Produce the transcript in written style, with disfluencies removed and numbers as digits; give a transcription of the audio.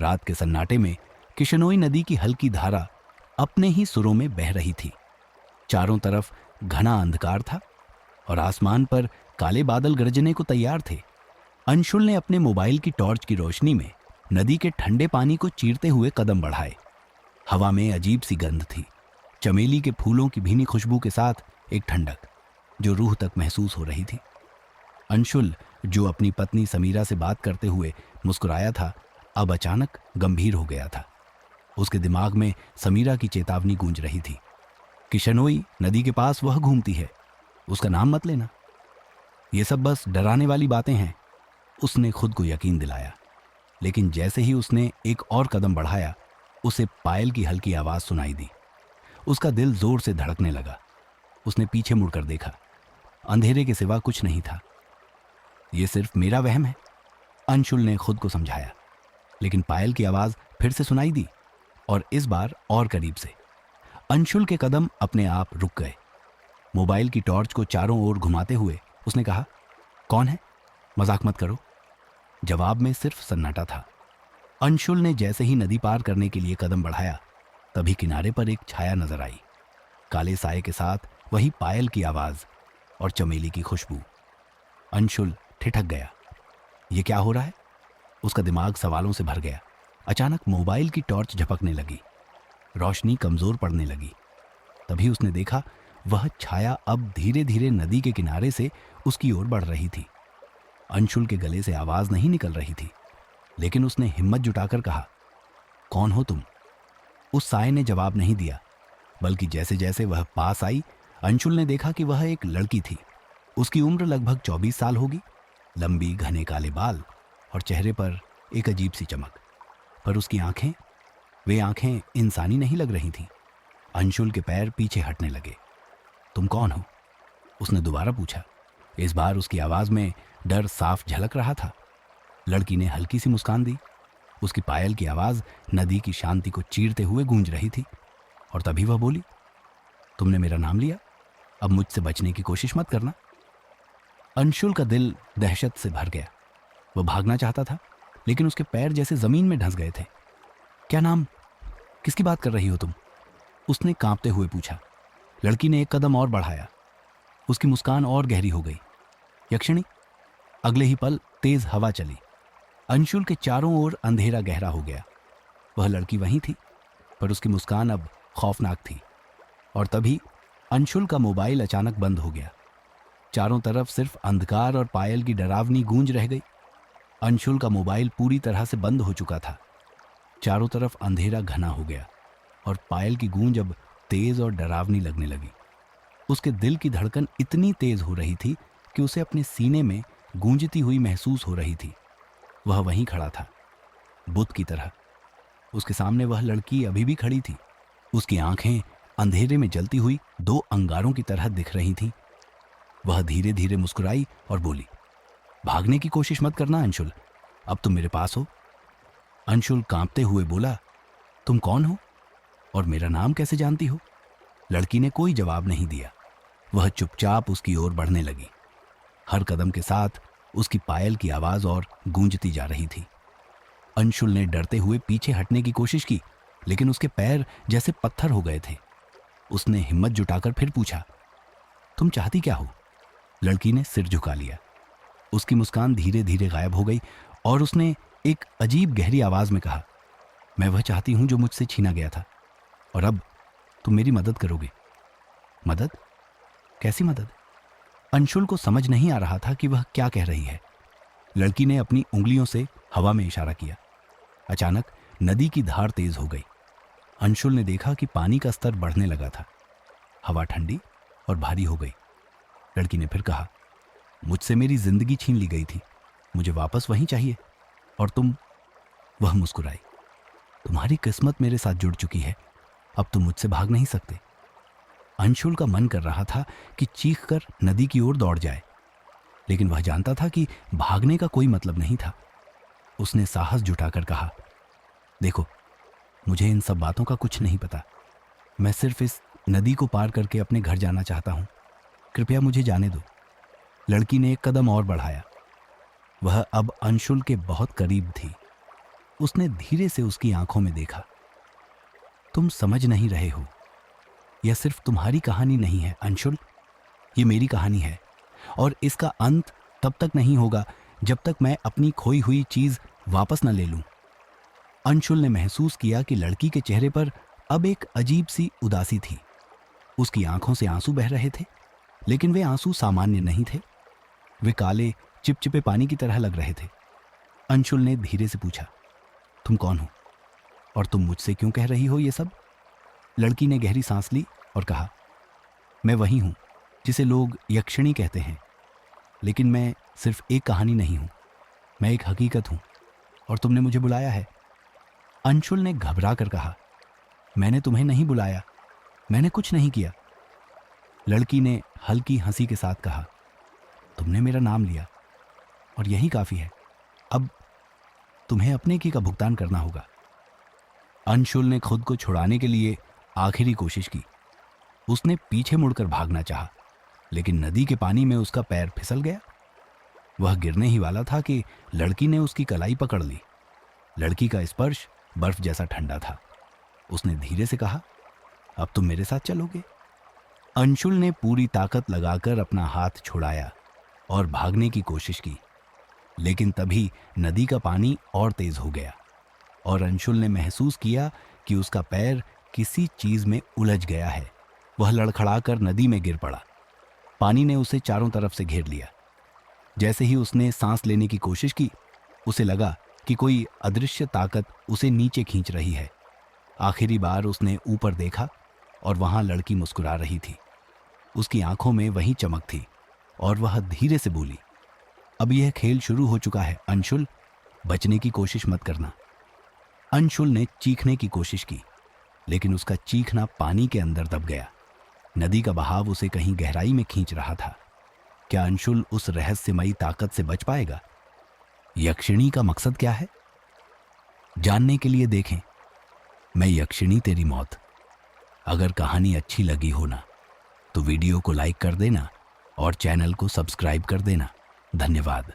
रात के सन्नाटे में किशनोई नदी की हल्की धारा अपने ही सुरों में बह रही थी। चारों तरफ घना अंधकार था और आसमान पर काले बादल गरजने को तैयार थे। अंशुल ने अपने मोबाइल की टॉर्च की रोशनी में नदी के ठंडे पानी को चीरते हुए कदम बढ़ाए। हवा में अजीब सी गंध थी, चमेली के फूलों की भीनी खुशबू के साथ एक ठंडक जो रूह तक महसूस हो रही थी। अंशुल, जो अपनी पत्नी समीरा से बात करते हुए मुस्कुराया था, अब अचानक गंभीर हो गया था। उसके दिमाग में समीरा की चेतावनी गूंज रही थी, किशनोई नदी के पास वह घूमती है, उसका नाम मत लेना। ये सब बस डराने वाली बातें हैं, उसने खुद को यकीन दिलाया। लेकिन जैसे ही उसने एक और कदम बढ़ाया, उसे पायल की हल्की आवाज सुनाई दी। उसका दिल जोर से धड़कने लगा। उसने पीछे मुड़कर देखा, अंधेरे के सिवा कुछ नहीं था। यह सिर्फ मेरा वहम है, अंशुल ने खुद को समझाया। लेकिन पायल की आवाज फिर से सुनाई दी, और इस बार और करीब से। अंशुल के कदम अपने आप रुक गए। मोबाइल की टॉर्च को चारों ओर घुमाते हुए उसने कहा, कौन है? मजाक मत करो। जवाब में सिर्फ सन्नाटा था। अंशुल ने जैसे ही नदी पार करने के लिए कदम बढ़ाया, तभी किनारे पर एक छाया नजर आई। काले साए के साथ वही पायल की आवाज और चमेली की खुशबू। अंशुल ठिठक गया। ये क्या हो रहा है? उसका दिमाग सवालों से भर गया। अचानक मोबाइल की टॉर्च झपकने लगी, रोशनी कमजोर पड़ने लगी। तभी उसने देखा, वह छाया अब धीरे धीरे नदी के किनारे से उसकी ओर बढ़ रही थी। अंशुल के गले से आवाज नहीं निकल रही थी, लेकिन उसने हिम्मत जुटाकर कहा, कौन हो तुम? उस साए ने जवाब नहीं दिया, बल्कि जैसे जैसे वह पास आई, अंशुल ने देखा कि वह एक लड़की थी। उसकी उम्र लगभग 24 साल होगी। लंबी घने काले बाल और चेहरे पर एक अजीब सी चमक। पर उसकी आंखें, वे आंखें इंसानी नहीं लग रही थीं। अंशुल के पैर पीछे हटने लगे। तुम कौन हो? उसने दोबारा पूछा। इस बार उसकी आवाज में डर साफ झलक रहा था। लड़की ने हल्की सी मुस्कान दी। उसकी पायल की आवाज नदी की शांति को चीरते हुए गूंज रही थी। और तभी वह बोली, तुमने मेरा नाम लिया, अब मुझसे बचने की कोशिश मत करना। अंशुल का दिल दहशत से भर गया। वह भागना चाहता था, लेकिन उसके पैर जैसे जमीन में धंस गए थे। क्या नाम? किसकी बात कर रही हो तुम? उसने कांपते हुए पूछा। लड़की ने एक कदम और बढ़ाया। उसकी मुस्कान और गहरी हो गई। यक्षिणी। अगले ही पल तेज हवा चली। अंशुल के चारों ओर अंधेरा गहरा हो गया। वह लड़की वहीं थी, पर उसकी मुस्कान अब खौफनाक थी। और तभी अंशुल का मोबाइल अचानक बंद हो गया। चारों तरफ सिर्फ अंधकार और पायल की डरावनी गूंज रह गई। अंशुल का मोबाइल पूरी तरह से बंद हो चुका था। चारों तरफ अंधेरा घना हो गया और पायल की गूंज अब तेज और डरावनी लगने लगी। उसके दिल की धड़कन इतनी तेज हो रही थी कि उसे अपने सीने में गूंजती हुई महसूस हो रही थी। वह वहीं खड़ा था, बुत की तरह। उसके सामने वह लड़की अभी भी खड़ी थी। उसकी आंखें अंधेरे में जलती हुई दो अंगारों की तरह दिख रही थीं। वह धीरे धीरे मुस्कुराई और बोली, भागने की कोशिश मत करना अंशुल, अब तुम मेरे पास हो। अंशुल कांपते हुए बोला, तुम कौन हो और मेरा नाम कैसे जानती हो? लड़की ने कोई जवाब नहीं दिया। वह चुपचाप उसकी ओर बढ़ने लगी। हर कदम के साथ उसकी पायल की आवाज और गूंजती जा रही थी। अंशुल ने डरते हुए पीछे हटने की कोशिश की, लेकिन उसके पैर जैसे पत्थर हो गए थे। उसने हिम्मत जुटाकर फिर पूछा, तुम चाहती क्या हो? लड़की ने सिर झुका लिया। उसकी मुस्कान धीरे धीरे गायब हो गई और उसने एक अजीब गहरी आवाज में कहा, मैं वह चाहती हूं जो मुझसे छीना गया था, और अब तुम मेरी मदद करोगे। मदद? कैसी मदद? अंशुल को समझ नहीं आ रहा था कि वह क्या कह रही है। लड़की ने अपनी उंगलियों से हवा में इशारा किया। अचानक नदी की धार तेज हो गई। अंशुल ने देखा कि पानी का स्तर बढ़ने लगा था। हवा ठंडी और भारी हो गई। लड़की ने फिर कहा, मुझसे मेरी जिंदगी छीन ली गई थी, मुझे वापस वहीं चाहिए। और तुम? वह मुस्कुराई, तुम्हारी किस्मत मेरे साथ जुड़ चुकी है, अब तुम मुझसे भाग नहीं सकते। अंशुल का मन कर रहा था कि चीखकर नदी की ओर दौड़ जाए, लेकिन वह जानता था कि भागने का कोई मतलब नहीं था। उसने साहस जुटाकर कहा, देखो, मुझे इन सब बातों का कुछ नहीं पता। मैं सिर्फ इस नदी को पार करके अपने घर जाना चाहता हूं, कृपया मुझे जाने दो। लड़की ने एक कदम और बढ़ाया। वह अब अंशुल के बहुत करीब थी। उसने धीरे से उसकी आंखों में देखा। तुम समझ नहीं रहे हो, यह सिर्फ तुम्हारी कहानी नहीं है अंशुल, ये मेरी कहानी है, और इसका अंत तब तक नहीं होगा जब तक मैं अपनी खोई हुई चीज वापस न ले लूं। अंशुल ने महसूस किया कि लड़की के चेहरे पर अब एक अजीब सी उदासी थी। उसकी आंखों से आंसू बह रहे थे, लेकिन वे आंसू सामान्य नहीं थे। वे काले चिपचिपे पानी की तरह लग रहे थे। अंशुल ने धीरे से पूछा, तुम कौन हो और तुम मुझसे क्यों कह रही हो ये सब? लड़की ने गहरी सांस ली और कहा, मैं वही हूं जिसे लोग यक्षिणी कहते हैं, लेकिन मैं सिर्फ एक कहानी नहीं हूं, मैं एक हकीकत हूं, और तुमने मुझे बुलाया है। अंशुल ने घबरा कर कहा, मैंने तुम्हें नहीं बुलाया, मैंने कुछ नहीं किया। लड़की ने हल्की हंसी के साथ कहा, तुमने मेरा नाम लिया और यही काफी है, अब तुम्हें अपने की का भुगतान करना होगा। अंशुल ने खुद को छुड़ाने के लिए आखिरी कोशिश की। उसने पीछे मुड़कर भागना चाहा, लेकिन नदी के पानी में उसका पैर फिसल गया। वह गिरने ही वाला था कि लड़की ने उसकी कलाई पकड़ ली। लड़की का स्पर्श बर्फ जैसा ठंडा था। उसने धीरे से कहा, अब तुम मेरे साथ चलोगे? अंशुल ने पूरी ताकत लगाकर अपना हाथ छुड़ाया और भागने की कोशिश की, लेकिन तभी नदी का पानी और तेज हो गया और अंशुल ने महसूस किया कि उसका पैर किसी चीज में उलझ गया है। वह लड़खड़ाकर नदी में गिर पड़ा। पानी ने उसे चारों तरफ से घेर लिया। जैसे ही उसने सांस लेने की कोशिश की, उसे लगा कि कोई अदृश्य ताकत उसे नीचे खींच रही है। आखिरी बार उसने ऊपर देखा और वहां लड़की मुस्कुरा रही थी। उसकी आंखों में वही चमक थी और वह धीरे से बोली, अब यह खेल शुरू हो चुका है अंशुल, बचने की कोशिश मत करना। अंशुल ने चीखने की कोशिश की, लेकिन उसका चीखना पानी के अंदर दब गया। नदी का बहाव उसे कहीं गहराई में खींच रहा था। क्या अंशुल उस रहस्यमयी ताकत से बच पाएगा? यक्षिणी का मकसद क्या है? जानने के लिए देखें मैं यक्षिणी तेरी मौत। अगर कहानी अच्छी लगी हो ना, तो वीडियो को लाइक कर देना और चैनल को सब्सक्राइब कर देना। धन्यवाद।